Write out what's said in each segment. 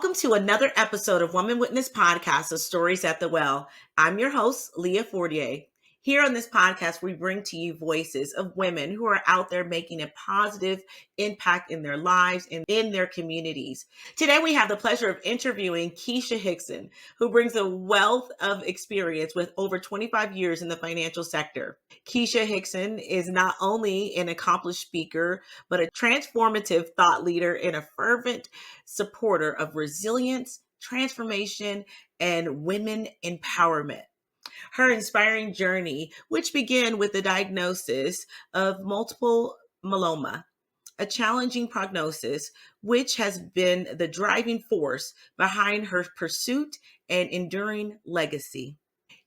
Welcome to another episode of Woman Witness Podcast of Stories at the Well. I'm your host, Leah Fortier. Here on this podcast, we bring to you voices of women who are out there making a positive impact in their lives and in their communities. Today, we have the pleasure of interviewing Keisha Hickson, who brings a wealth of experience with over 25 years in the financial sector. Keisha Hickson is not only an accomplished speaker, but a transformative thought leader and a fervent supporter of resilience, transformation, and women empowerment. Her inspiring journey, which began with the diagnosis of multiple myeloma, a challenging prognosis, which has been the driving force behind her pursuit and enduring legacy.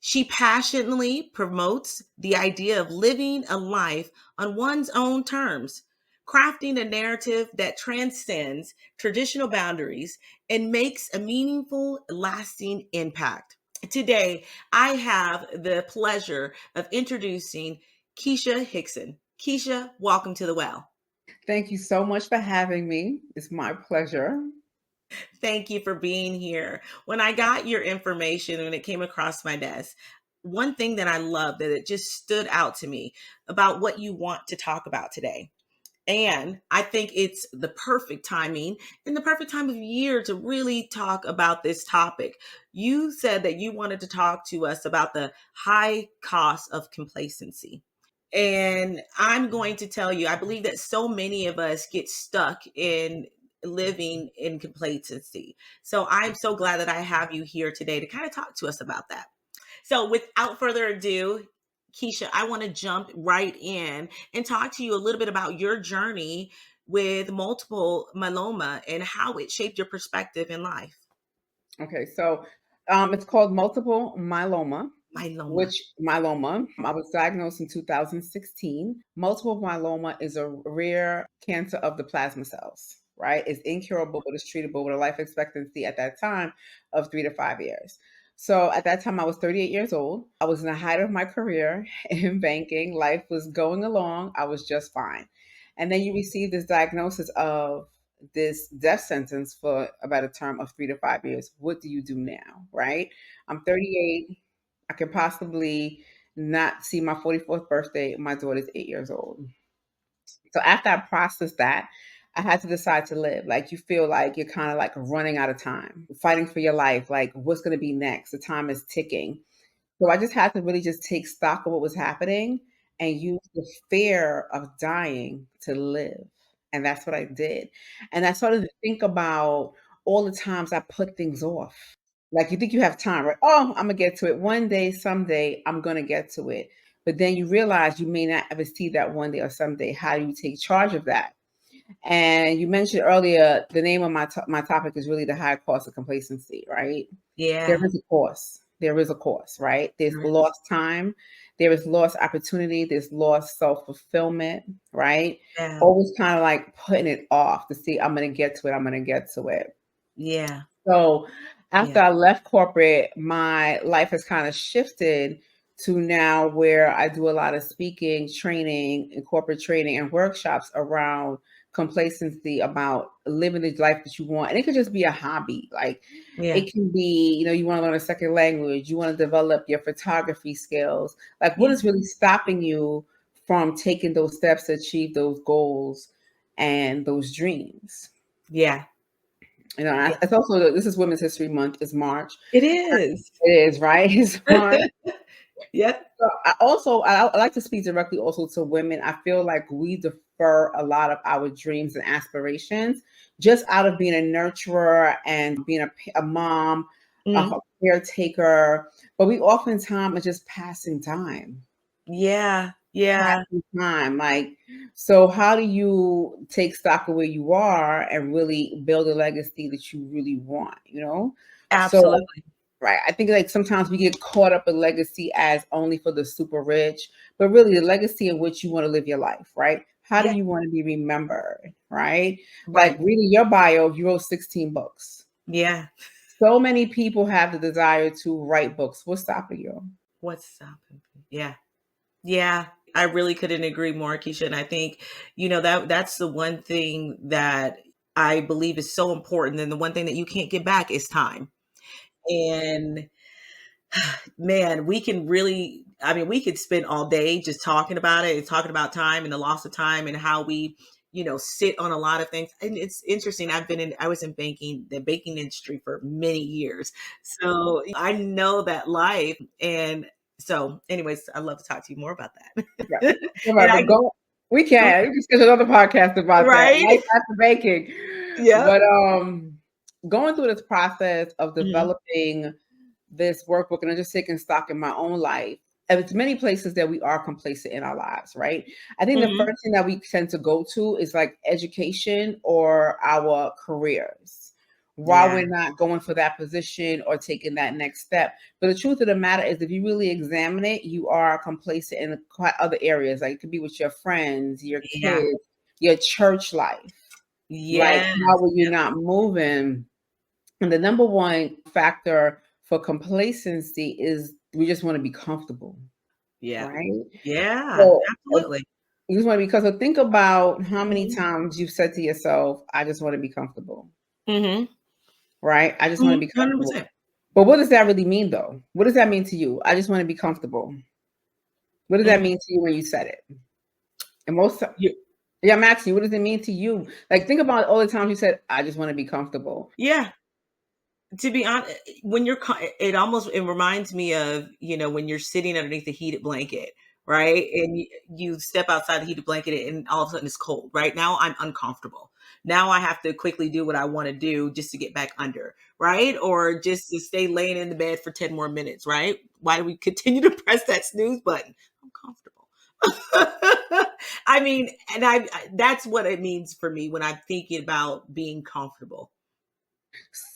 She passionately promotes the idea of living a life on one's own terms, crafting a narrative that transcends traditional boundaries and makes a meaningful, lasting impact. Today, I have the pleasure of introducing Keisha Hickson. Keisha, welcome to the Well. Thank you so much for having me. It's my pleasure. Thank you for being here. When I got your information and it came across my desk, one thing that I love that it just stood out to me about what you want to talk about today. And I think it's the perfect timing and the perfect time of year to really talk about this topic. You said that you wanted to talk to us about the high cost of complacency. And I'm going to tell you, I believe that so many of us get stuck in living in complacency. So I'm so glad that I have you here today to kind of talk to us about that. So without further ado, Keisha, I want to jump right in and talk to you a little bit about your journey with multiple myeloma and how it shaped your perspective in life. Okay, so it's called multiple myeloma. Myeloma. Which myeloma? I was diagnosed in 2016. Multiple myeloma is a rare cancer of the plasma cells, right? It's incurable, but it's treatable with a life expectancy at that time of 3 to 5 years. So at that time, I was 38 years old. I was in the height of my career in banking. Life was going along. I was just fine. And then you receive this diagnosis of this death sentence for about a term of 3 to 5 years. What do you do now, right? I'm 38. I could possibly not see my 44th birthday. My daughter's 8 years old. So after I processed that, I had to decide to live. Like you feel like you're kind of like running out of time, fighting for your life. Like what's going to be next? The time is ticking. So I just had to really just take stock of what was happening and use the fear of dying to live. And that's what I did. And I started to think about all the times I put things off. Like you think you have time, right? Oh, I'm gonna get to it one day, someday. I'm gonna get to it, but then you realize you may not ever see that one day or someday. How do you take charge of that? And you mentioned earlier the name of my topic is really the high cost of complacency, right? There Yeah. is a cost. There is a cost, right? There's There is. lost time. There is lost opportunity. There's lost self-fulfillment, right? Yeah. Always kind of like putting it off to see, I'm going to get to it. I'm going to get to it. Yeah. So Yeah. after I left corporate, my life has kind of shifted to now where I do a lot of speaking, training, and corporate training and workshops around complacency, about living the life that you want. And it could just be a hobby. Like Yeah. it can be, you want to learn a second language, you want to develop your photography skills. Like what Yeah. is really stopping you from taking those steps to achieve those goals and those dreams? Yeah. Yeah. It's also, this is Women's History Month. It's March. It is. It is, right? It's March. Yep. So I like to speak directly also to women. I feel like we defer a lot of our dreams and aspirations just out of being a nurturer and being a mom, a Mhm. caretaker, but we oftentimes are just passing time. Yeah. Yeah. Passing time. Like, so how do you take stock of where you are and really build a legacy that you really want, So, Absolutely. right. I think like sometimes we get caught up in legacy as only for the super rich, but really the legacy in which you want to live your life, right? How do Yeah. you want to be remembered, right? Right. Like reading your bio, you wrote 16 books. Yeah. So many people have the desire to write books. What's stopping you? What's stopping? Yeah. Yeah, I really couldn't agree more, Keisha. And I think, that's the one thing that I believe is so important. And the one thing that you can't get back is time. And man, we can really, I mean, we could spend all day just talking about it and talking about time and the loss of time and how we, sit on a lot of things. And it's interesting. I was in the banking industry for many years. So I know that life. And so, anyways, I'd love to talk to you more about that. Right. And Right, but go we can. We can schedule another podcast about that. right? Life after baking. Yeah. But going through this process of Hmm. developing this workbook and I'm just taking stock in my own life. And it's many places that we are complacent in our lives, right? I think the Hmm. first thing that we tend to go to is like education or our careers while Yeah. we're not going for that position or taking that next step. But the truth of the matter is, if you really examine it, you are complacent in quite other areas. Like it could be with your friends, your Yeah. kids, your church life. Like, Yes. how are you Yep. not moving? And the number one factor for complacency is we just want to be comfortable, Yeah. right? Yeah. So Absolutely. you just want to be because so think about how many Hmm. times you've said to yourself, I just want to be comfortable, Hmm. right? I just want to Hmm. be comfortable. 100%. But what does that really mean though? What does that mean to you? I just want to be comfortable. What does that Hmm. mean to you when you said it? And most You, yeah, I'm asking you, what does it mean to you? Like think about all the times you said, I just want to be comfortable. yeah. To be honest, when it reminds me of, when you're sitting underneath the heated blanket, right? And you step outside the heated blanket and all of a sudden it's cold, right? Now I'm uncomfortable. Now I have to quickly do what I want to do just to get back under, right? Or just to stay laying in the bed for 10 more minutes, right? Why do we continue to press that snooze button? I'm comfortable. I mean, and that's what it means for me when I'm thinking about being comfortable.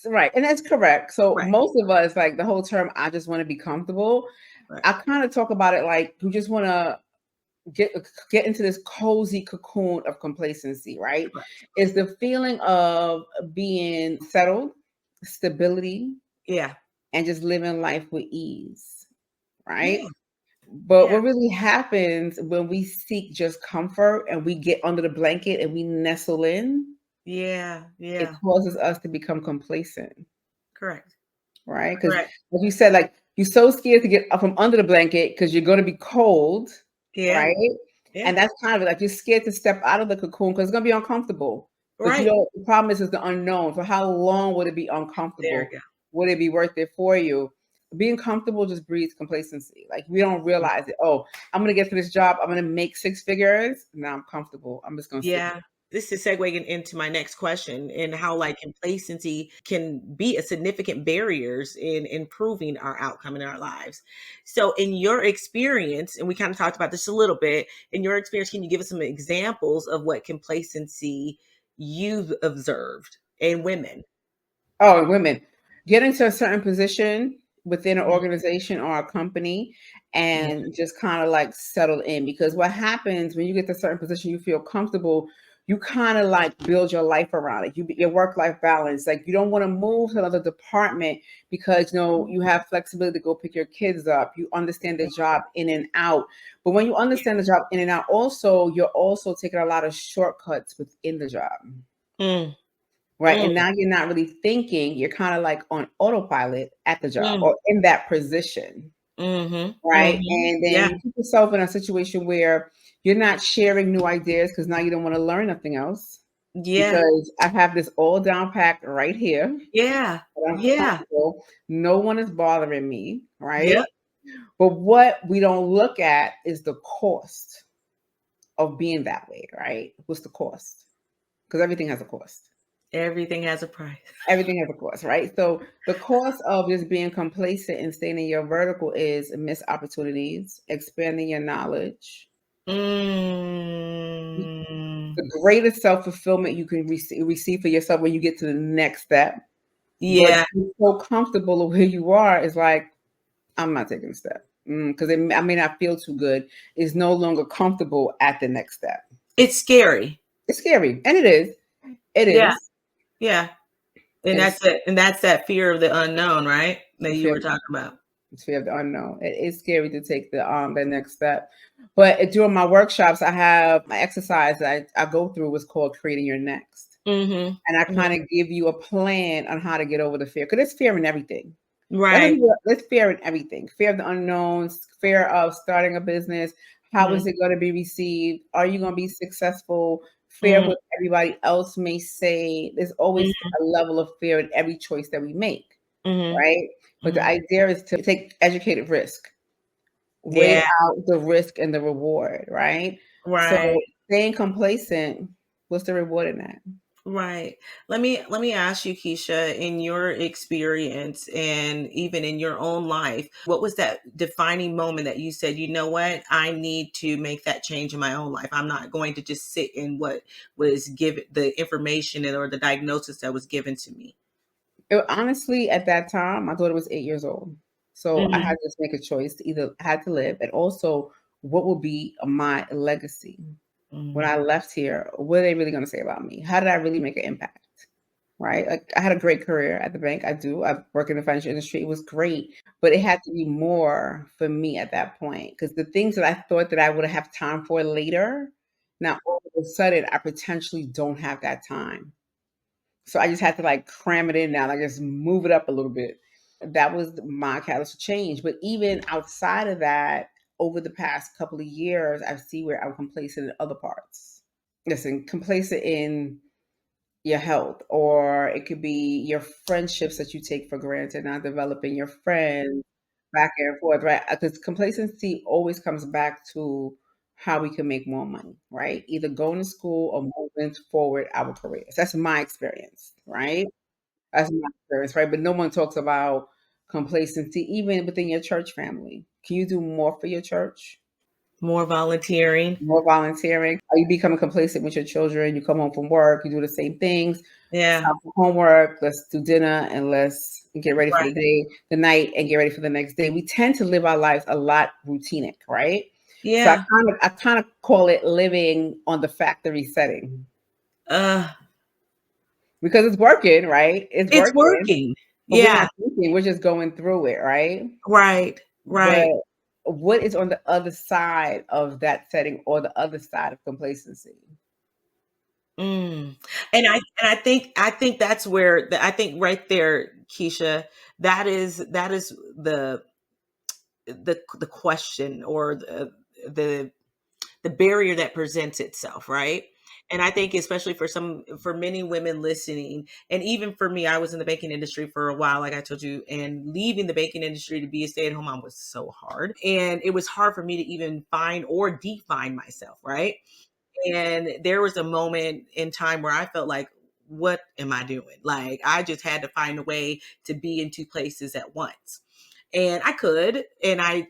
Right. And that's correct. So Right, most of us, like the whole term, I just want to be comfortable. right, I kind of talk about it like you just want to get into this cozy cocoon of complacency, right? correct. Is the feeling of being settled, stability, Yeah. and just living life with ease, right? Yeah, But yeah, what really happens when we seek just comfort and we get under the blanket and we nestle in, yeah, it yeah. causes us to become complacent. Correct, Right? Because correct. like you said, like, you're so scared to get up from under the blanket because 'cause you're gonna be cold, Yeah, right? yeah, And that's kind of like you're scared to step out of the cocoon because it's gonna be uncomfortable. But you right. know, the problem is the unknown. For how long would it be There uncomfortable? you Would it be worth it for you? Being comfortable just breeds complacency. Like, we don't go. realize it. "Oh, I'm gonna get to this job. I'm gonna make 6 figures. Now I'm comfortable. I'm just gonna sit here." Yeah. This is segueing into my next question and how like complacency can be a significant barriers in improving our outcome in our lives. So in your experience, and we kind of talked about this a little bit, in your experience, can you give us some examples of what complacency you've observed in women? Oh, and women. Get into a certain position within an Mhm. organization or a company Yeah. and just kind of like settle in because what happens when you get to a certain position, you feel comfortable, you kind of like build your life around it. Your work life balance. Like you don't want to move to another department because you have flexibility to go pick your kids up. You understand the job in and out. But when you understand the job in and out, also you're also taking a lot of shortcuts within the job. Mm, Right, mm, and now you're not really thinking, you're kinda like on autopilot at the job mm. or in that position, Mhm, right? mhm. And then Yeah, you put yourself in a situation where you're not sharing new ideas because now you don't wanna learn nothing else yeah, because I have this all down packed right here, yeah, but I'm yeah, comfortable. No one is bothering me, yep. right? But what we don't look at is the cost of being that way, right? What's the cost? Because everything has a cost. Everything has a price. Everything has a cost, right? So the cost of just being complacent and staying in your vertical is missed opportunities, expanding your knowledge. Mm, The greatest self-fulfillment you can receive for yourself when you get to the next step. But yeah, you're so comfortable where you are, it's like, I'm not taking a step. Because I may not feel too good. It's no longer comfortable at the next step. it's scary. It's scary. And it is. It Yeah, is. yeah, and It's that's that fear of the unknown, right? That the you fear. were talking about. It's fear of the unknown. It is scary to take the next step. But during my workshops, I have my exercise that I go through was called creating your next. Mhm. And I Mhm. kind of give you a plan on how to get over the fear, because there's fear in everything. That's what Right. there's fear in everything. Fear of the unknowns, fear of starting a business. How is Mhm. it going to be received? Are you going to be successful? Fear of Mhm. what everybody else may say. There's always Mhm. a level of fear in every choice that we make, Mhm. right? But the Mhm. idea is to take educated risk, weigh Yeah. out the risk and the reward, right? Right. So staying complacent, what's the reward in that? Right. Let me ask you, Keisha, in your experience and even in your own life, what was that defining moment that you said, you know what, I need to make that change in my own life. I'm not going to just sit in what was given, the information or the diagnosis that was given to me. Honestly, at that time, my daughter was 8 years old. So I had Hmm. to just make a choice to either had to live, and also what will be my legacy when Hmm. I left here. What are they really going to say about me? How did I really make an impact? Right? Like, I had a great career at the bank. I do. I work in the financial industry. It was great, but it had to be more for me at that point, because the things that I thought that I would have time for later, now all of a sudden I potentially don't have that time. So I just had to like cram it in now, like just move it up a little bit. That was my catalyst to change. But even outside of that, over the past couple of years, I see where I'm complacent in other parts. Listen, complacent in your health, or it could be your friendships that you take for granted, not developing your friends back and forth, right? Because complacency always comes back to how we can make more money, right? Either going to school or moving forward our careers. That's my experience, right? That's my experience, right? But no one talks about complacency, even within your church family. Can you do more for your church? More volunteering. More volunteering? Are you becoming complacent with your children? You come home from work, you do the same things. Yeah. Stop for homework, let's do dinner, and let's get ready for the Right. day, the night, and get ready for the next day. We tend to live our lives a lot routinic, right? So Yeah. I kind of call it living on the factory setting, Uh, because it's working, right? It's it's working, working. but we're Yeah. not thinking, we're just going through it, right? Right. But Right. what is on the other side of that setting, or the other side of complacency? Mm. And I think that's where I think right there, Keisha, that is the question, or the the barrier that presents itself, right? And I think especially for many women listening, and even for me, I was in the banking industry for a while, like I told you, and leaving the banking industry to be a stay-at-home mom was so hard. And it was hard for me to even find or define myself, right? And there was a moment in time where I felt like, what am I doing? Like, I just had to find a way to be in two places at once. And I could, and I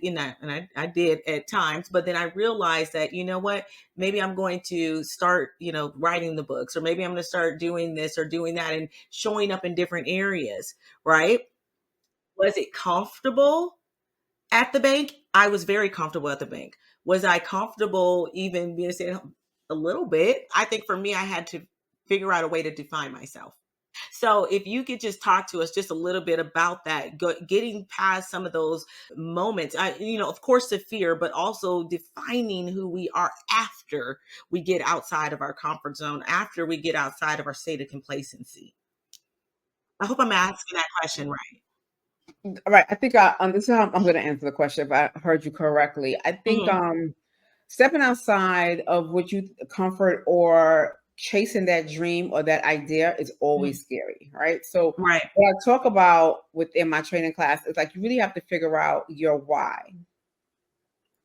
did at times, but then I realized that, you know what, maybe I'm going to start, writing the books, or maybe I'm going to start doing this or doing that and showing up in different areas, right? Was it comfortable at the bank? I was very comfortable at the bank. Was I comfortable even being stay at home? A little bit. I think for me, I had to figure out a way to define myself. So if you could just talk to us just a little bit about that, getting past some of those moments, of course, the fear, but also defining who we are after we get outside of our comfort zone, after we get outside of our state of complacency. I hope I'm asking that question right. All right, I think this is how I'm going to answer the question, if I heard you correctly. I think Hmm. stepping outside of what you comfort, or chasing that dream or that idea, is Hmm. always scary, right? So Right. what I talk about within my training class is like, you really have to figure out your why, Yeah.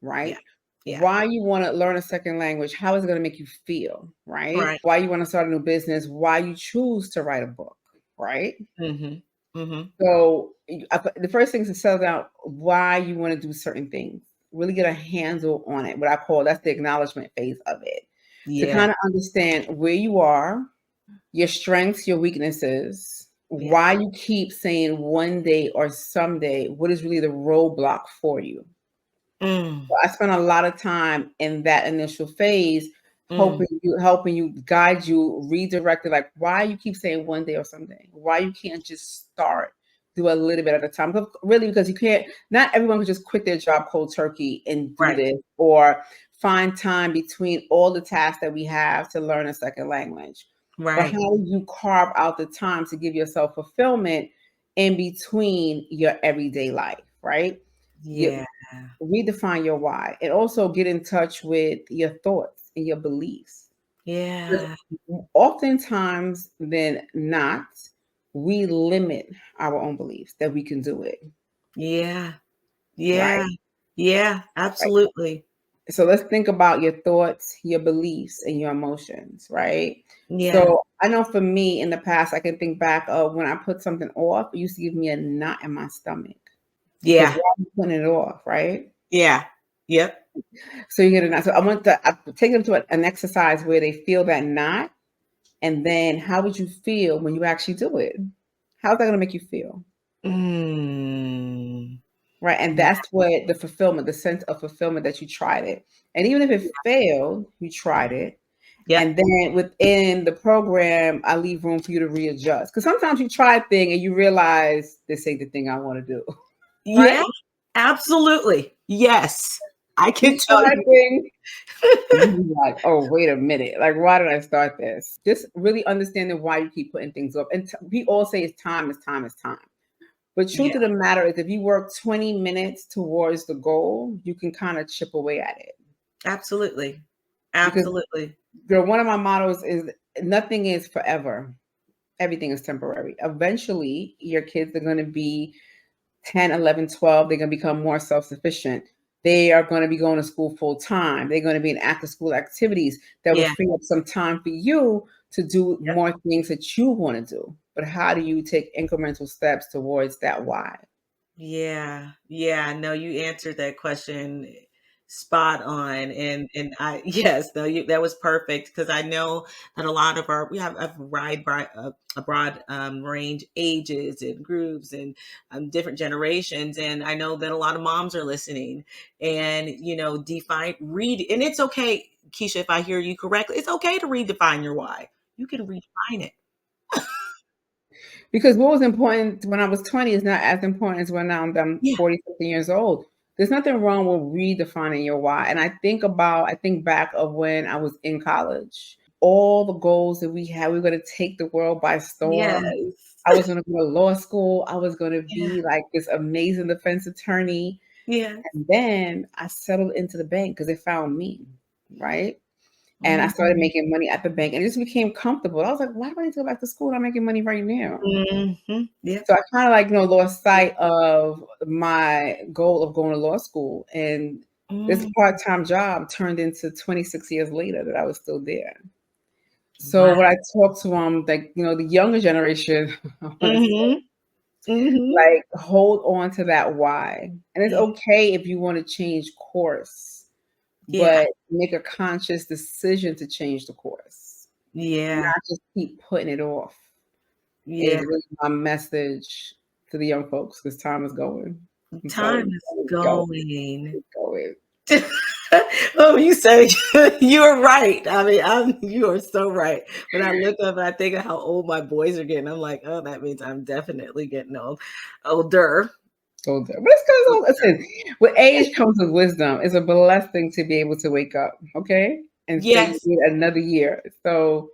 right? Yeah. Why you want to learn a second language, how is it going to make you feel, right? Right. Why you want to start a new business, why you choose to write a book, right? Hmm. Hmm. So the first thing is to settle down why you want to do certain things. Really get a handle on it. What I call, that's the acknowledgement phase of it. To Yeah. kind of understand where you are, your strengths, your weaknesses, Yeah. why you keep saying one day or someday, what is really the roadblock for you. Mm. I spent a lot of time in that initial phase, Mm. helping you, guide you, redirect it. Like, why you keep saying one day or someday? Why you can't just start, do a little bit at a time? Really, because you can't. Not everyone can just quit their job cold turkey and do Right. this, or find time between all the tasks that we have to learn a second language. But Right. how do you carve out the time to give yourself fulfillment in between your everyday life, right? Yeah. You redefine your why and also get in touch with your thoughts and your beliefs. Yeah. 'Cause oftentimes than not, we limit our own beliefs that we can do it, Yeah. right? Yeah. Yeah. Right. Absolutely. So let's think about your thoughts, your beliefs, and your emotions, right? Yeah. So I know for me in the past, I can think back of when I put something off, it used to give me a knot in my stomach because Yeah. why am I putting it off, right? Yeah. Yep. So you get a knot. So I take them to an exercise where they feel that knot, and then how would you feel when you actually do it? How's that going to make you feel? Mm. Right. And Yeah. that's what the fulfillment, the sense of fulfillment that you tried it. And even if it failed, you tried it. Yep. And then within the program, I leave room for you to readjust. Because sometimes you try a thing and you realize this ain't the thing I want to do. Right? Yeah. Absolutely. Yes. I You can tell try a you. thing and you be like, oh, wait a minute. Like, why did I start this? Just really understanding why you keep putting things off. And we all say it's time, it's time, it's time. But Yeah. truth of the matter is if you work 20 minutes towards the goal, you can kind of chip away at it. Absolutely. Because Absolutely. one of my mottos is nothing is forever. Everything is temporary. Eventually, your kids are going to be 10, 11, 12. They're going to become more self sufficient. They are going to be going to school full time. They're going to be in after school activities that will Yeah. free up some time for you to do Yep. more things that you want to do. But how do you take incremental steps towards that why? Yeah. Yeah. No, you answered that question spot on. And I yes, no, you that was perfect because I know that a lot of our we have a broad range ages and groups and different generations. And I know that a lot of moms are listening and define read and it's okay, Keisha, if I hear you correctly, it's okay to redefine your why. You can redefine it. Because what was important when I was 20 is not as important as when I'm Yeah. 40, 50 years old. There's nothing wrong with redefining your why. And I think back of when I was in college, all the goals that we had, we were going to take the world by storm. Yes. I was going to go to law school. I was going to Yeah. be like this amazing defense attorney. Yeah. And then I settled into the bank because they found me, right? And I started Mhm. making money at the bank and it just became comfortable. I was like, why do I need to go back to school? I'm making money right now. Mhm. Yep. So I kind of like, lost sight of my goal of going to law school. And this Mm. part-time job turned into 26 years later that I was still there. So Wow. when I talk to like, the younger generation, I want to say, Mhm. Mhm. like, hold on to that why. And it's Yeah. okay if you want to change course, Yeah. but make a conscious decision to change the course, Yeah. not just keep putting it off. Yeah. Is really my message to the young folks because time is going. I'm sorry, Time is it's going, going. it's going. Oh, you said you're right. I mean, you are so right. When I look up and I think of how old my boys are getting, I'm like, oh, that means I'm definitely getting older. So, but it's because listen, with age comes with wisdom. It's a blessing to be able to wake up, okay, and say you Yes. need another year. So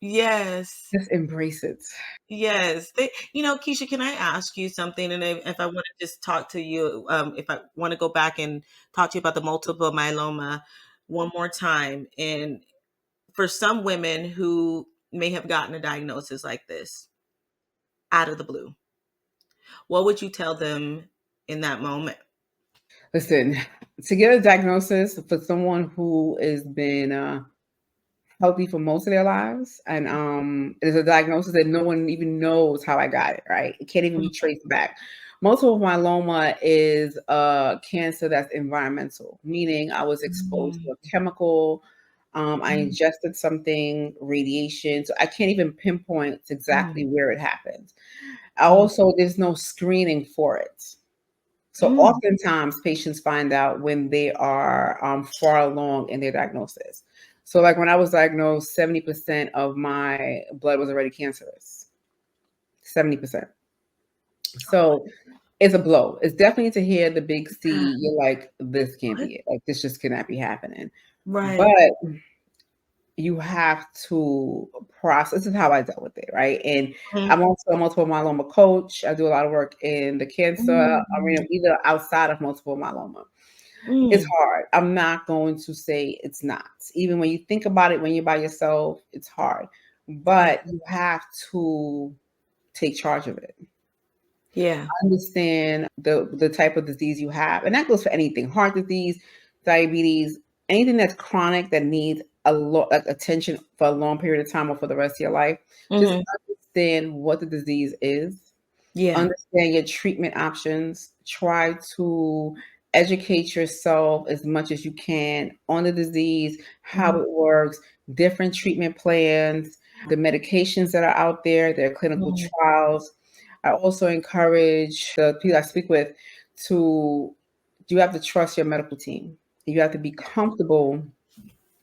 Yes. just embrace it. Yes. Keisha, can I ask you something? And if I want to just talk to you, if I want to go back and talk to you about the multiple myeloma one more time. And for some women who may have gotten a diagnosis like this out of the blue, what would you tell them in that moment? Listen, to get a diagnosis for someone who has been healthy for most of their lives, and it is a diagnosis that no one even knows how I got it. Right, it can't even be traced back. Multiple myeloma is a cancer that's environmental, meaning I was exposed Mm, to a chemical. I mm, ingested something, radiation, so I can't even pinpoint exactly mm, where it happened. I mm, also there's no screening for it. So mm. oftentimes patients find out when they are far along in their diagnosis. So like when I was diagnosed, 70% of my blood was already cancerous. 70%. So it's a blow. It's definitely to hear the big Yeah. C. You're like, this can't What? be it. Like this just cannot be happening. But Right. you have to process. This is how I dealt with it, right? And Mhm. I'm also a multiple myeloma coach. I do a lot of work in the cancer arena, Mm. either outside of multiple myeloma. It's Mm. hard. I'm not going to say it's not. Even when you think about it, when you're by yourself, it's hard. Yeah. But you have to take charge of it. Yeah. Understand the type of disease you have, and that goes for anything: heart disease, diabetes, anything that's chronic that needs a lot like attention for a long period of time or for the rest of your life. Just Mhm. understand what the disease is, Yeah. understand your treatment options, try to educate yourself as much as you can on the disease, how Mhm. it works, different treatment plans, the medications that are out there, their clinical Mhm. trials. I also encourage the people I speak with to you have to trust your medical team. You have to be comfortable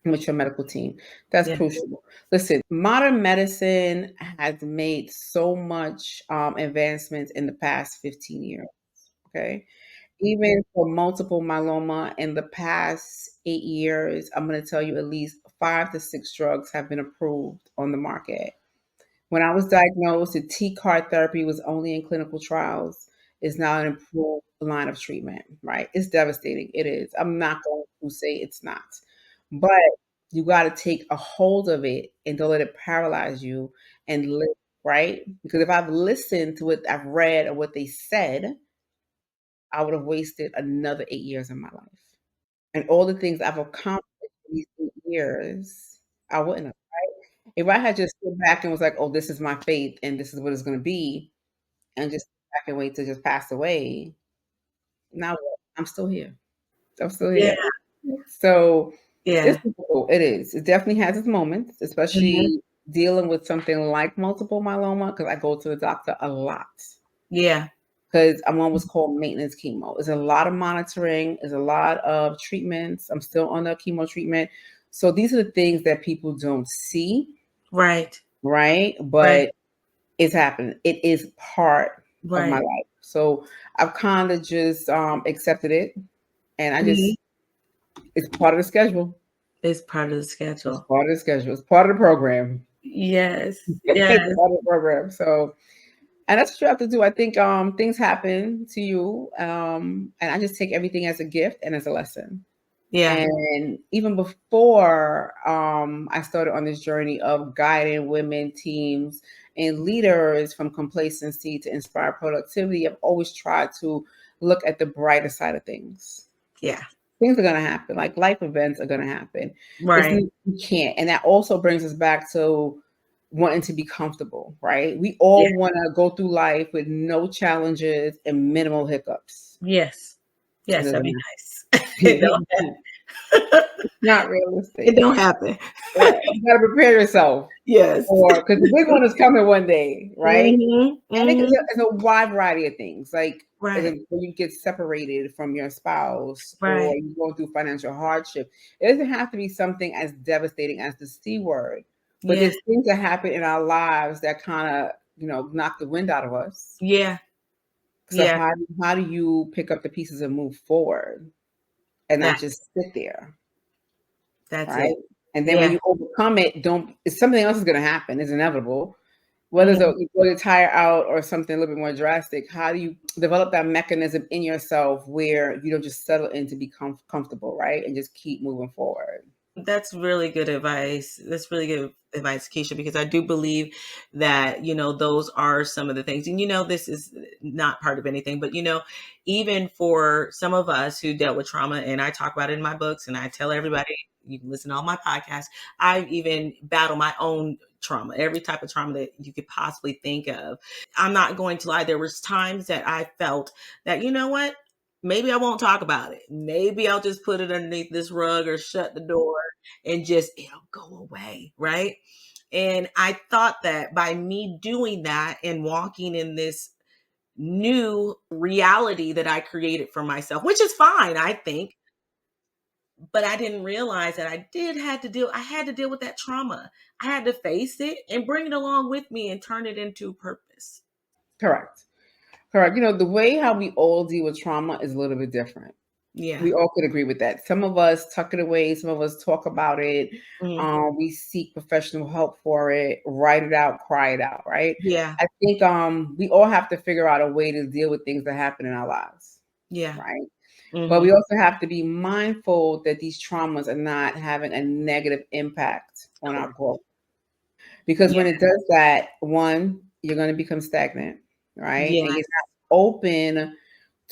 with your medical team. That's Yeah. crucial. Listen, modern medicine has made so much advancements in the past 15 years. Okay. Even for multiple myeloma in the past 8 years, I'm going to tell you at least 5 to 6 drugs have been approved on the market. When I was diagnosed, the T-card therapy was only in clinical trials. It's now an improved line of treatment, right? It's devastating. It is. I'm not going to say it's not. But you got to take a hold of it and don't let it paralyze you and live, right? Because if I've listened to what I've read or what they said, I would have wasted another 8 years of my life. And all the things I've accomplished in these 8 years, I wouldn't have. If I had just stood back and was like, "Oh, this is my fate and this is what it's gonna be," and just sit back and wait to just pass away, now what? I'm still here. I'm still Yeah. here. So, it's Yeah. difficult. It is. It definitely has its moments, Mhm. especially dealing with something like multiple myeloma, because I go to the doctor a lot. Yeah. Because I'm on what's called maintenance chemo. There's a lot of monitoring, there's a lot of treatments. I'm still on the chemo treatment. So these are the things that people don't see, Right. right? Right. But it's happening. It is part of my Right. life. So I've kind of just accepted it, and I Mhm. just it's part of the schedule. It's part of the It's schedule. part of the schedule. It's part of the program. Yes. It's Yes. part of the program. So and that's what you have to do. I think things happen to you, and I just take everything as a gift and as a lesson. Yeah. And even before I started on this journey of guiding women, teams, and leaders from complacency to inspire productivity, I've always tried to look at the brighter side of things. Yeah. Things are going to happen, like life events are going to happen. Right. You can't. And that also brings us back to wanting to be comfortable, right? We Yeah. all want to go through life with no challenges and minimal hiccups. Yes. It Yes, that'd be doesn't nice. It don't happen. not It realistic. don't happen. Right. You gotta prepare yourself Yes. for because the big one is coming one day, right? Mhm. And Mhm. it's a wide variety of things. Like Right. when you get separated from your spouse or Right. you go through financial hardship, it doesn't have to be something as devastating as the C word. But Yeah. there's things that happen in our lives that kind of, knock the wind out of us. Yeah. So Yeah. how do you pick up the pieces and move forward and not That's just sit there? that's Right? it. And then when Yeah. you overcome it, don't something else is gonna happen, it's inevitable. Whether it's Mhm. you blow your tire out or something a little bit more drastic, how do you develop that mechanism in yourself where you don't just settle in to be comfortable, right? And just keep moving forward. That's really good advice. That's really good advice, Keisha, because I do believe that, those are some of the things. And, this is not part of anything, but, even for some of us who dealt with trauma, and I talk about it in my books and I tell everybody, you can listen to all my podcasts. I even battle my own trauma, every type of trauma that you could possibly think of. I'm not going to lie. There was times that I felt that, you know what? Maybe I won't talk about it. Maybe I'll just put it underneath this rug or shut the door and just it'll go away, right? And I thought that by me doing that and walking in this new reality that I created for myself, which is fine, I think, but I didn't realize that I had to deal with that trauma. I had to face it and bring it along with me and turn it into purpose. Correct. Correct. The way how we all deal with trauma is a little bit different. Yeah. We all could agree with that. Some of us tuck it away, some of us talk about it. Mhm. We seek professional help for it, write it out, cry it out, right? Yeah. I think we all have to figure out a way to deal with things that happen in our lives, Yeah. right? But Mhm. we also have to be mindful that these traumas are not having a negative impact on our Correct. growth. Because Yeah. when it does that, one, you're going to become stagnant, right? And you're Yes. not open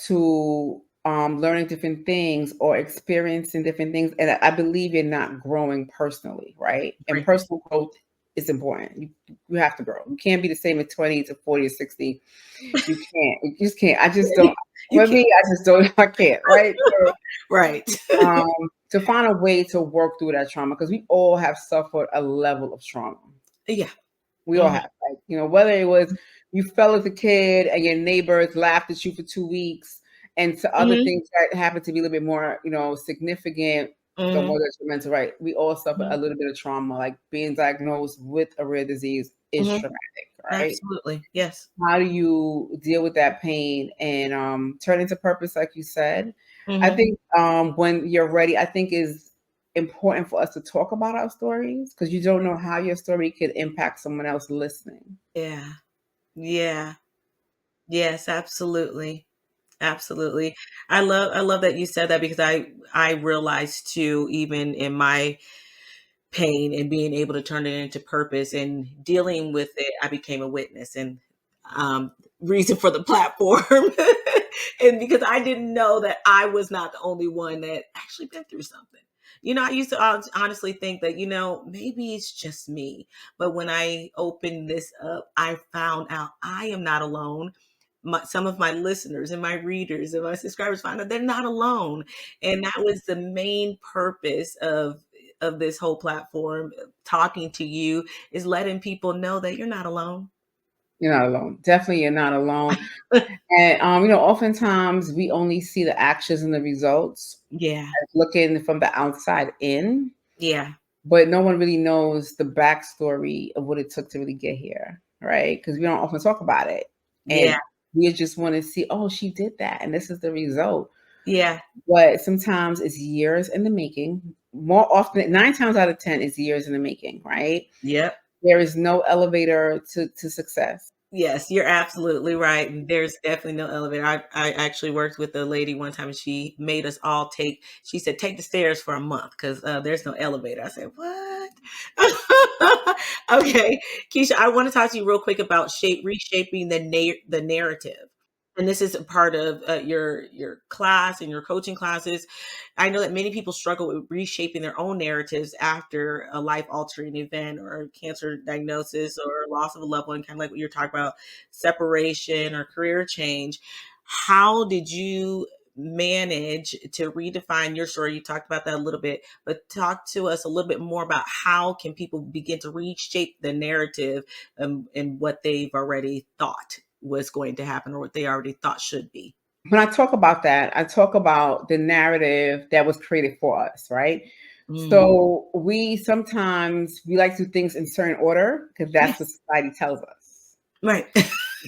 to learning different things or experiencing different things. And I believe you're not growing personally, right? And Great. personal growth is important. You have to grow. You can't be the same at 20 to 40 or 60. You can't. You just can't. I just don't. You For can. me, I just don't. I can't, right? So, Right. um, to find a way to work through that trauma, because we all have suffered a level of trauma. Yeah. We all Mhm. have, like, whether it was you fell as a kid and your neighbors laughed at you for 2 weeks, and to other Mhm. things that happen to be a little bit more, significant, the Mhm. more detrimental, right? We all suffer Mhm. a little bit of trauma, like being diagnosed with a rare disease is Mhm. traumatic, right? Absolutely. Yes. How do you deal with that pain and turn into purpose, like you said? I Mhm. think when you're ready, I think is important for us to talk about our stories because you don't know how your story could impact someone else listening. Yeah. Yeah. Yes, absolutely. Absolutely. I love that you said that because I realized too, even in my pain and being able to turn it into purpose and dealing with it, I became a witness and um reason for the platform. And because I didn't know that I was not the only one that actually been through something. I used to honestly think that, maybe it's just me. But when I opened this up, I found out I am not alone. Some of my listeners and my readers and my subscribers found out they're not alone. And that was the main purpose of this whole platform, talking to you, is letting people know that you're not alone. You're not alone. Definitely, you're not alone. And oftentimes we only see the actions and the results Yeah. as looking from the outside in, Yeah. but no one really knows the backstory of what it took to really get here, right? Because we don't often talk about it, Yeah. and we just want to see, oh, she did that, and this is the result. Yeah. But sometimes it's years in the making. More often, 9 times out of 10 is years in the making, right? Yep. There is no elevator to success. Yes, you're absolutely right. And there's definitely no elevator. I actually worked with a lady one time and she made us all she said, take the stairs for a month because there's no elevator. I said, what? Okay. Keisha, I want to talk to you real quick about reshaping the narrative. And this is a part of your class and your coaching classes. I know that many people struggle with reshaping their own narratives after a life altering event or a cancer diagnosis or loss of a loved one, kind of like what you're talking about, separation or career change. How did you manage to redefine your story? You talked about that a little bit, but talk to us a little bit more about how can people begin to reshape the narrative and what they've already thought was going to happen or what they already thought should be. When I talk about that, I talk about the narrative that was created for us, right? Mm. So we like to do things in certain order because that's what Yes. society tells us. Right.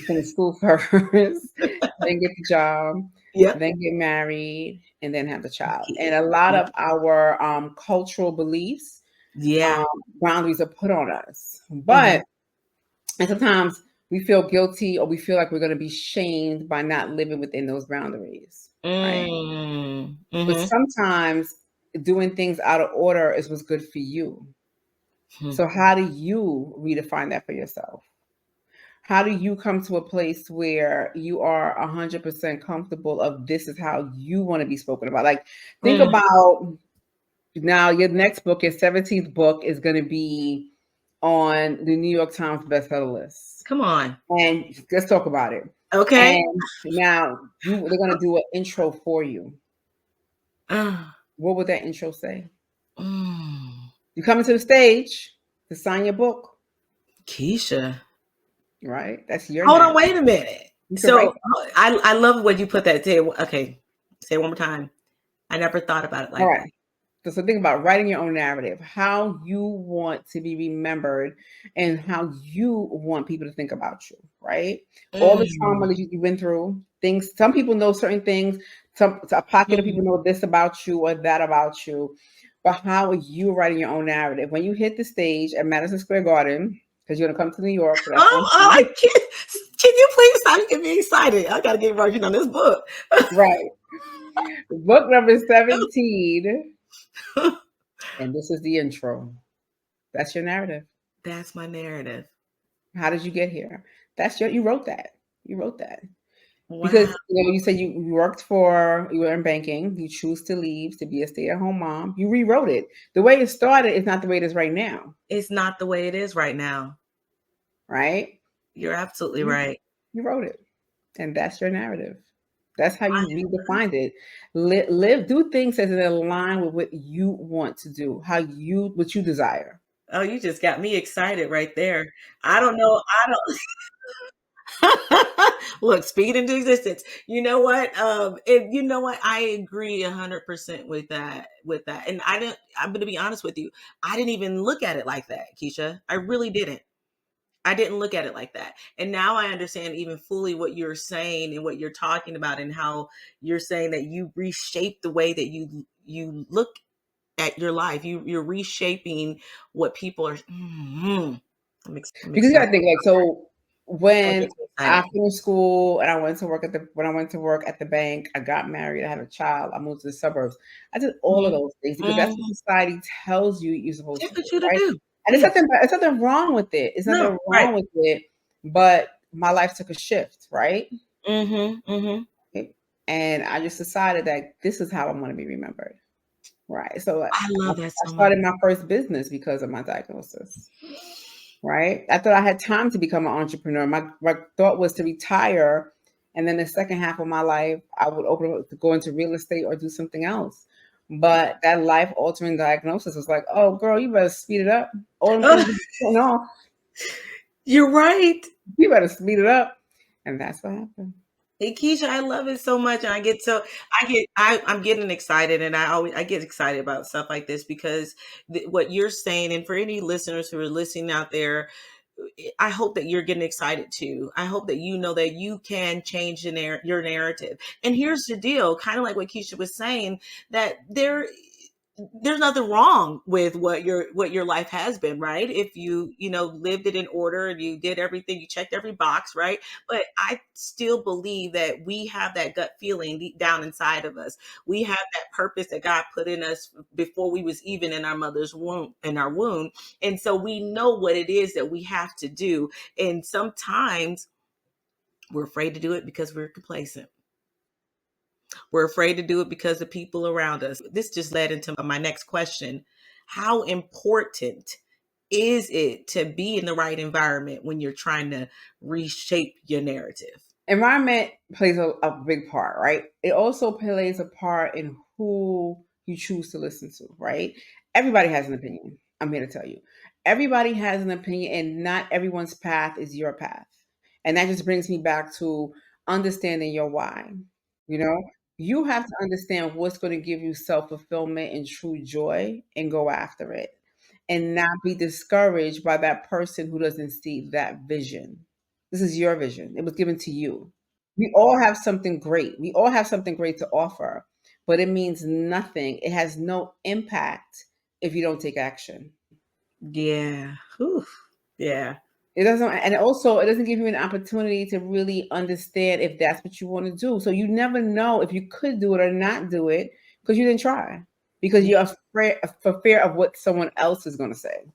Finish school first, then get the job, Yep. then get married, and then have the child. And a lot of our cultural beliefs, Yeah. um, boundaries are put on us. Mhm. And sometimes we feel guilty or we feel like we're going to be shamed by not living within those boundaries, right? Mm. But Mhm. sometimes doing things out of order is what's good for you. Hmm. So how do you redefine that for yourself? How do you come to a place where you are 100% comfortable of this is how you want to be spoken about? Like, think Mm. about now your next book, your 17th book is going to be on the New York Times bestseller list. Come on. And let's talk about it. Okay. And now they're going to do an intro for you. Ah. What would that intro say? Mm. You come into the stage to sign your book, Keisha. right? That's your Hold on, narrative. wait a minute. You can So write that. I love what you put that. Okay. Say it one more time. I never thought about it All like right. that. So think about writing your own narrative, how you want to be remembered and how you want people to think about you, right? All the trauma Mm. that you've been through, things, some people know certain things, a pocket of people know this about you or that about you, but how are you writing your own narrative? When you hit the stage at Madison Square Garden, because you're going to come to New York for that Oh, same oh, thing. can you please stop getting me excited? I got to get working on this book. Right. Book number 17. And this is the intro. That's your narrative. That's my narrative. How did you get here? You wrote that. You wrote that. Because Wow. you said you were in banking, you choose to leave to be a stay-at-home mom. You rewrote it. The way it started is not the way it is right now. It's not the way it is right now. Right? You're absolutely right. You wrote it. And that's your narrative. That's how you redefined it. Live, do things that align with what you want to do, what you desire. Oh, you just got me excited right there. I don't know. I don't. Look, speed into existence. You know what? You know what? I agree 100% with that. With that, and I didn't. I'm going to be honest with you. I didn't even look at it like that, Keisha. I really didn't. I didn't look at it like that. And now I understand even fully what you're saying and what you're talking about, and how you're saying that you reshape the way that you look at your life. You're reshaping what people are. I'm Because you excited. gotta think like so Oh, it when gets me I excited. finished school and I went to work at the bank, I got married, I had a child, I moved to the suburbs. I did all of Mhm. those things because that's what Mhm. society tells you you're supposed to do, Expect you to right? do. And Yeah. it's nothing wrong with it. It's No. nothing Right. wrong with it, but my life took a shift, right? Mhm. Mhm. And I just decided that this is how I'm going to be remembered, right? So I love that I so much. started my first business because of my diagnosis. Right? I thought I had time to become an entrepreneur. My thought was to retire, and then the second half of my life, I would open up to go into real estate or do something else. But that life altering diagnosis was like, oh, girl, you better speed it up. All them things you putting off, You're right. you better speed it up. And that's what happened. Hey, Keisha, I love it so much. And I'm getting excited, and I get excited about stuff like this because what you're saying, and for any listeners who are listening out there, I hope that you're getting excited too. I hope that you know that you can change your narrative. And here's the deal, kind of like what Keisha was saying, that there's nothing wrong with what your life has been, right? If you lived it in order and you did everything, you checked every box, right? But I still believe that we have that gut feeling deep down inside of us. We have that purpose that God put in us before we was even in our mother's womb, and so we know what it is that we have to do. And sometimes we're afraid to do it because we're complacent. We're afraid to do it because of people around us. This just led into my next question. How important is it to be in the right environment when you're trying to reshape your narrative? Environment plays a big part, right? It also plays a part in who you choose to listen to, right? Everybody has an opinion. I'm here to tell you. Everybody has an opinion, and not everyone's path is your path. And that just brings me back to understanding your why. You know, you have to understand what's going to give you self fulfillment and true joy and go after it and not be discouraged by that person who doesn't see that vision. This is your vision. It was given to you. We all have something great. We all have something great to offer, but it means nothing. It has no impact if you don't take action. Yeah. Whew. Yeah. It doesn't, and also it doesn't give you an opportunity to really understand if that's what you want to do. So you never know if you could do it or not do it because you didn't try, because you're afraid for fear of what someone else is going to say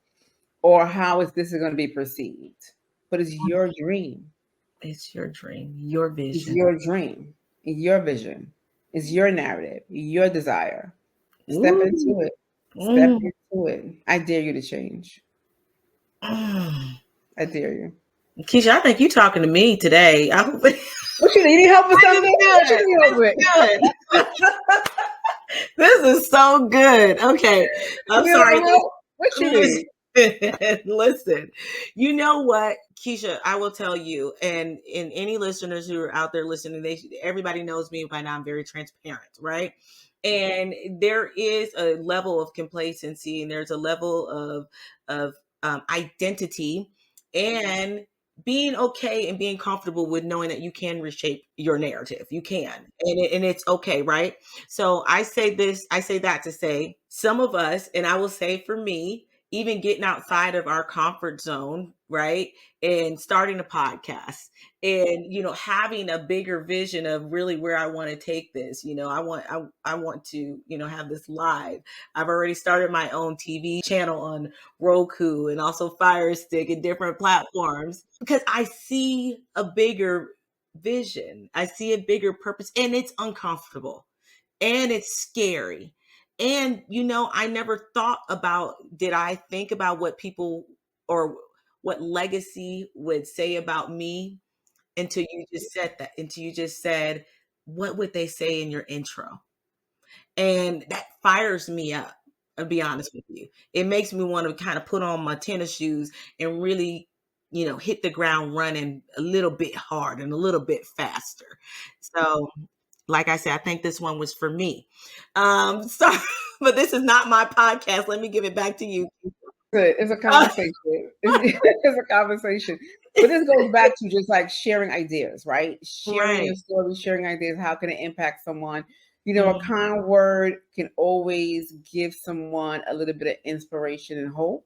or how is this going to be perceived. But it's your dream. It's your dream, your It's vision. your dream. It's your vision. It's your narrative. Your desire. Step Ooh. into it. Step Mm. into it. I dare you to change. Mm. I dare you. Keisha, I think you're talking to me today. I hope this What you need? You need help with is something? What you good. need help with? This is good. This is so good. Okay. You I'm need a sorry. little help? What you Listen, need? listen. You know what, Keisha? I will tell you, and any listeners who are out there listening, everybody knows me by now. I'm very transparent, right? And there is a level of complacency, and there's a level of identity, and being okay and being comfortable with knowing that you can reshape your narrative. You can, and it's okay, right? So I say that to say some of us, and I will say for me, even getting outside of our comfort zone, right? And starting a podcast and, having a bigger vision of really where I want to take this. I want to, have this live. I've already started my own TV channel on Roku and also Fire Stick and different platforms because I see a bigger vision. I see a bigger purpose, and it's uncomfortable and it's scary. And I never thought about, did I think about what people or what legacy would say about me until you just said that, until you just said, what would they say in your intro? And that fires me up. I'll be honest with you. It makes me want to kind of put on my tennis shoes and really, hit the ground running a little bit hard and a little bit faster. So, like I said, I think this one was for me. Sorry, but this is not my podcast. Let me give it back to you. Good. It's a conversation. It's a conversation. But this goes back to just like sharing ideas, right? Sharing your Right. story, sharing ideas. How can it impact someone? A Mm, kind word can always give someone a little bit of inspiration and hope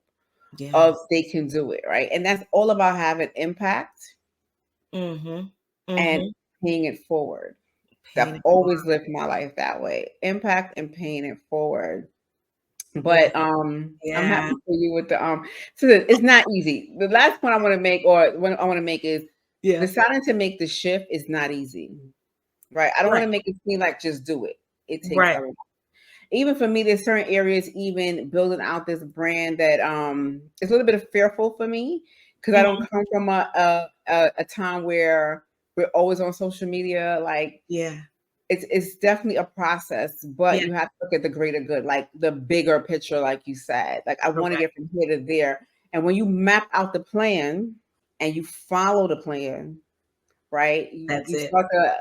of yes. they can do it, right? And that's all about having impact Mm-hmm. and Mm-hmm. paying it forward. I've Paying it always forward. lived my life that way. Impact and paying it forward. Yeah. But I'm Yeah. happy for you with the so it's not easy. The last point I want to make, or what I want to make, is Yeah. deciding to make the shift is not easy, right? I don't want Right. to make it seem like just do it. It takes Right. a lot. Even for me, there's certain areas, even building out this brand, that it's a little bit of fearful for me because I don't Mhm. come from a time where we're always on social media. Like, Yeah. it's definitely a process, but Yeah. you have to look at the greater good, like the bigger picture, like you said. Like, I want to Correct. get from here to there. And when you map out the plan and you follow the plan, right? You That's you it. start to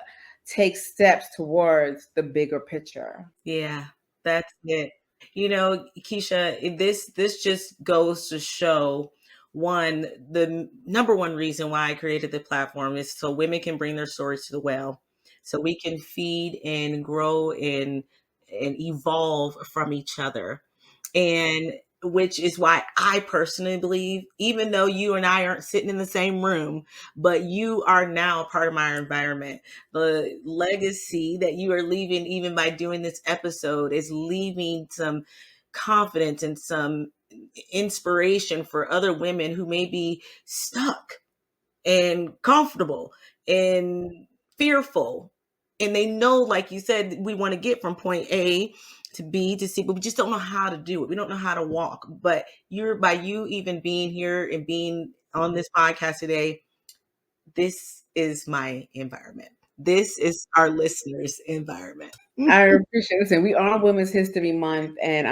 take steps towards the bigger picture. Yeah. That's it. Keisha, this just goes to show, one, the number one reason why I created the platform is so women can bring their stories to the well, so we can feed and grow and evolve from each other. And which is why I personally believe, even though you and I aren't sitting in the same room, but you are now a part of my environment. The legacy that you are leaving, even by doing this episode, is leaving some confidence and some inspiration for other women who may be stuck and comfortable and fearful. And they know, like you said, we want to get from point A to B to C, but we just don't know how to do it. We don't know how to walk. But by you even being here and being on this podcast today, this is my environment. This is our listeners' environment. I appreciate it. Listen, we are Women's History Month, and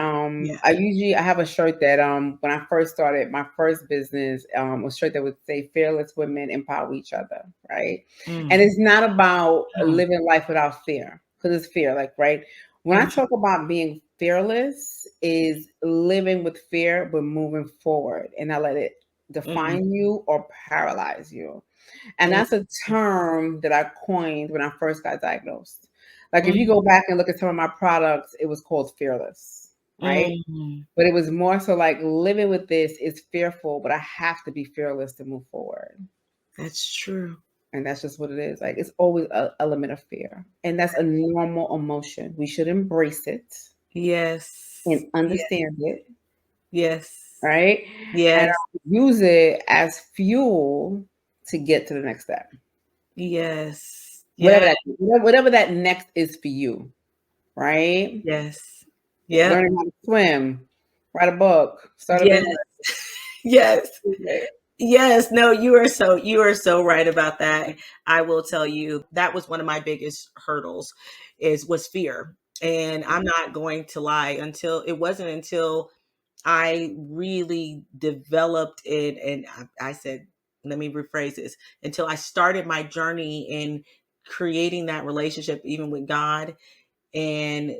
Yeah. I have a shirt that when I first started my first business, a shirt that would say "Fearless Women Empower Each Other," right? And Mm, it's not about mm, living life without fear, because it's fear, like, right. When I mm, talk about being fearless, is living with fear but moving forward and not let it mm, define you or paralyze you. And mm, that's a term that I coined when I first got diagnosed. Like, if you mm, go back and look at some of my products, it was called Fearless, right? mm. But it was more so like, living with this is fearful, but I have to be fearless to move forward. That's true. And that's just what it is. Like, it's always an element of fear. And that's a normal emotion. We should embrace it Yes. and Yes. understand it, Yes. right? And Yes. use it as fuel to get to the next step. Yes. Whatever Yes. whatever that next is for you, right? Yes. Yep. Learning how to swim, write a book, start a Yes. business. Yes. Yes. No, you are so right about that. I will tell you that was one of my biggest hurdles was fear. And I'm not going to lie, until I really developed it. And I said, let me rephrase this, until I started my journey in creating that relationship, even with God, and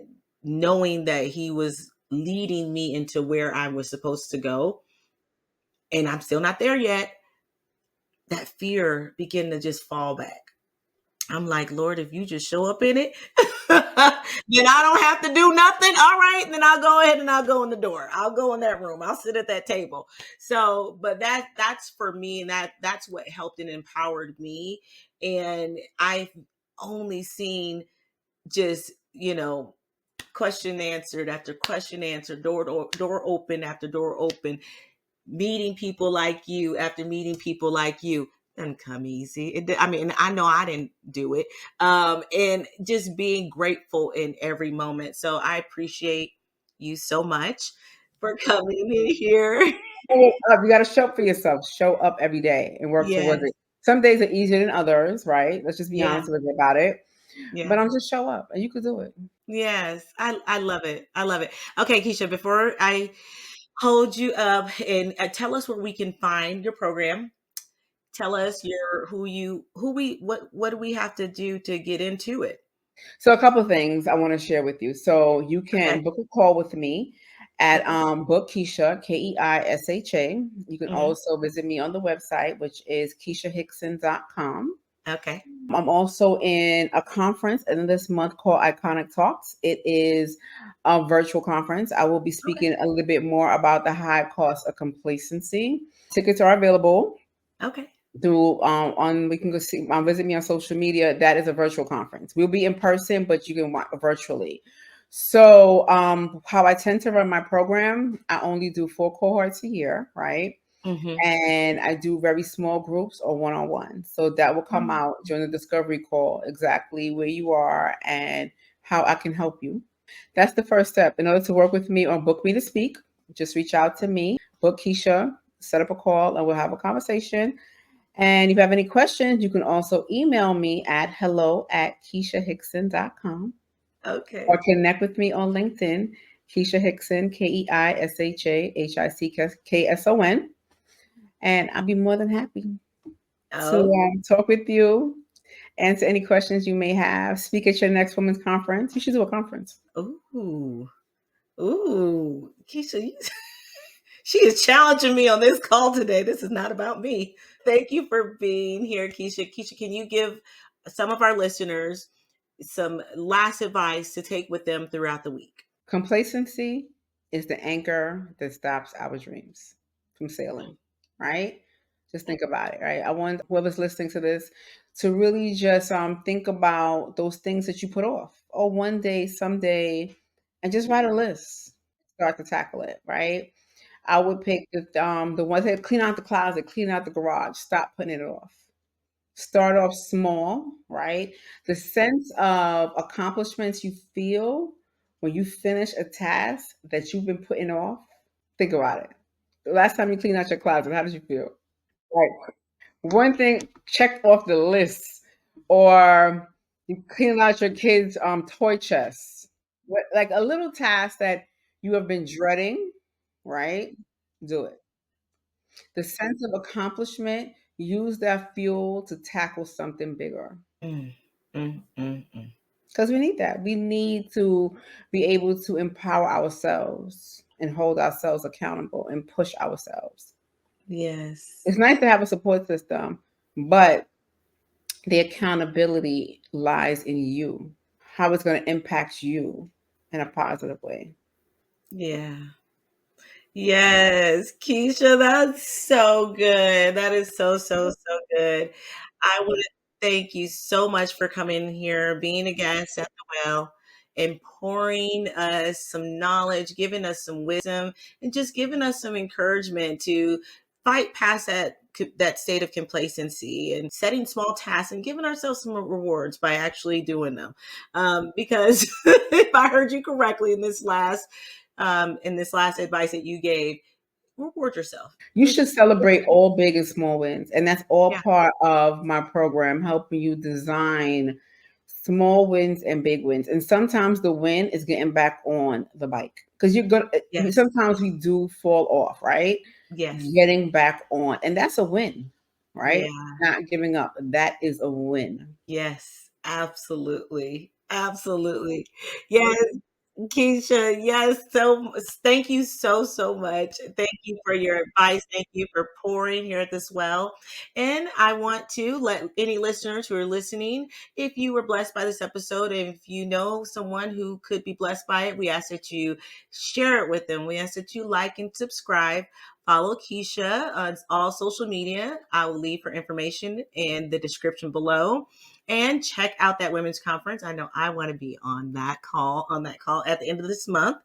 knowing that He was leading me into where I was supposed to go. And I'm still not there yet. that fear begin to just fall back. I'm like, Lord, if you just show up in it, then I don't have to do nothing. All right, then I'll go ahead and I'll go in the door. I'll go in that room. I'll sit at that table. So, but that's for me, and that's what helped and empowered me. And I've only seen just, question answered after question answered, door open after door open, meeting people like you after meeting people like you. Doesn't come easy. I mean, I know I didn't do it. And just being grateful in every moment. So I appreciate you so much for coming in here. Show up. You got to show up for yourself. Show up every day and work towards Yes, it. Some days are easier than others, right? Let's just be yeah, honest with you about it. yeah. But I'm just show up, and you can do it. Yes, I love it. I love it. Okay, Keisha, before I hold you up and tell us where we can find your program. Tell us your what do we have to do to get into it? So a couple of things I want to share with you. So you Okay. can book a call with me at Okay. book Keisha, Keisha. You can Hmm. also visit me on the website, which is KeishaHickson.com. Okay. I'm also in a conference in this month called Iconic Talks. It is a virtual conference. I will be Okay. speaking a little bit more about the high cost of complacency. Tickets are available Okay. through on we can go see visit me on social media. That is a virtual conference. We'll be in person, but you can watch virtually. So how I tend to run my program, I only do 4 cohorts a year, right? Hmm. And I do very small groups or one-on-one. So that will come out during the discovery call, exactly where you are and how I can help you. That's the first step. In order to work with me or book me to speak, just reach out to me, book Keisha, set up a call, and we'll have a conversation. And if you have any questions, you can also email me at hello@KeishaHickson.com or Okay. connect with me on LinkedIn, Keisha Hickson, KeishaHickson. And I'll be more than happy to Oh. talk with you, answer any questions you may have, speak at your next women's conference. You should do a conference. Ooh. Ooh. Keisha, she is challenging me on this call today. This is not about me. Thank you for being here, Keisha. Keisha, can you give some of our listeners some last advice to take with them throughout the week? Complacency is the anchor that stops our dreams from sailing, right? Just think about it, right? I want whoever's listening to this to really just think about those things that you put off. Oh, one day, someday, and just write a list. Start to tackle it, right? I would pick the ones that clean out the closet, clean out the garage, stop putting it off. Start off small, right? The sense of accomplishments you feel when you finish a task that you've been putting off, think about it. The last time you cleaned out your closet, how did you feel? Like one thing checked off the list, or you clean out your kids' toy chest. Like a little task that you have been dreading, right? Do it. The sense of accomplishment, use that fuel to tackle something bigger. Mm, mm. Because we need that. We need to be able to empower ourselves and hold ourselves accountable and push ourselves. Yes. It's nice to have a support system, but the accountability lies in you, how it's going to impact you in a positive way. Yeah. Yes, Keisha, that's so good. That is so good. I want to thank you so much for coming here, being a guest at the well, and pouring us some knowledge, giving us some wisdom, and just giving us some encouragement to fight past that state of complacency and setting small tasks and giving ourselves some rewards by actually doing them. Because if I heard you correctly in this last advice that you gave, reward yourself. You Just should celebrate all big and small wins. And that's all yeah, part of my program, helping you design small wins and big wins. And sometimes the win is getting back on the bike because you're going to, yes, sometimes we do fall off, right? yes, Getting back on. And that's a win, right? yeah, Not giving up. That is a win. yes, absolutely, absolutely, yes. Keisha, yes. So thank you so much. Thank you for your advice. Thank you for pouring here at this well. And I want to let any listeners who are listening, if you were blessed by this episode, and if you know someone who could be blessed by it, we ask that you share it with them. We ask that you like and subscribe. Follow Keisha on all social media. I will leave her information in the description below. And check out that women's conference. I know I want to be on that call at the end of this month.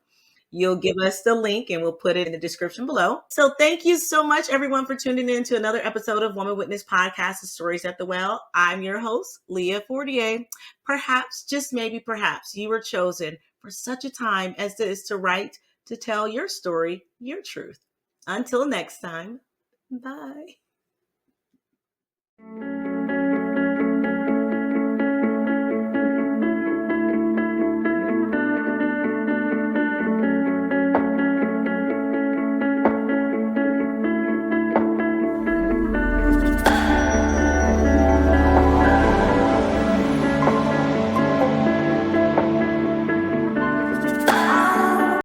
You'll give us the link and we'll put it in the description below. So thank you so much, everyone, for tuning in to another episode of Woman Witness Podcast, The Stories at the Well. I'm your host, Leah Fortier. Perhaps, just maybe perhaps, you were chosen for such a time as this to write, to tell your story, your truth. Until next time, bye.